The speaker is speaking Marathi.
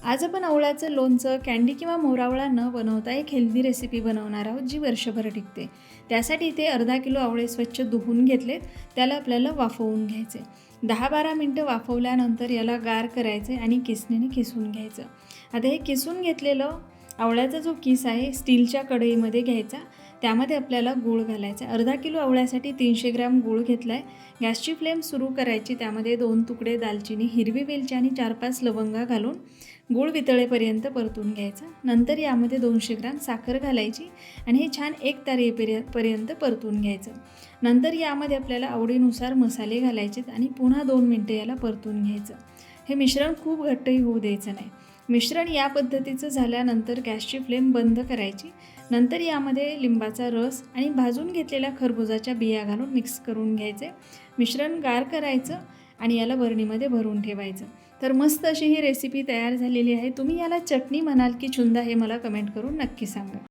आज आपण आवळ्याचं लोणचं, कँडी किंवा मोरावळा न बनवता एक हेल्दी रेसिपी बनवणार आहोत, जी वर्षभर टिकते. त्यासाठी इथे अर्धा किलो आवळे स्वच्छ धुवून घेतलेत. त्याला आपल्याला वाफवून घ्यायचे. 10-12 मिनटं वाफवल्यानंतर याला गार करायचे आणि किसणीने किसून घ्यायचं. आता हे किसून घेतलेलं आवळ्याचा जो किस आहे स्टीलच्या कढईमध्ये घ्यायचा. त्यामध्ये आपल्याला गूळ घालायचा. अर्धा किलो आवळ्यासाठी 300 ग्रॅम गूळ घेतला आहे. गॅसची फ्लेम सुरू करायची. त्यामध्ये 2 तुकडे दालचिनी, हिरवी वेलची आणि 4-5 लवंगा घालून गूळ वितळेपर्यंत परतून घ्यायचा. नंतर यामध्ये 200 ग्रॅम साखर घालायची आणि हे छान एक तार येईपर्यंत परतून घ्यायचं. नंतर यामध्ये आपल्याला आवडीनुसार मसाले घालायचे आणि पुन्हा 2 मिनटं याला परतून घ्यायचं. हे मिश्रण खूप घट्टही होऊ द्यायचं नाही. मिश्रण या पद्धतीचं झाल्यानंतर गॅसची फ्लेम बंद करायची. नंतर यामध्ये लिंबाचा रस आणि भाजून घेतलेल्या खरबुजाच्या बिया घालून मिक्स करून घ्यायचे. मिश्रण गार करायचं आणि याला बरणीमध्ये भरून ठेवायचं. तर मस्त अशी ही रेसिपी तयार झालेली आहे. तुम्ही याला चटणी म्हणाल की चुंदा हे मला कमेंट करून नक्की सांगा.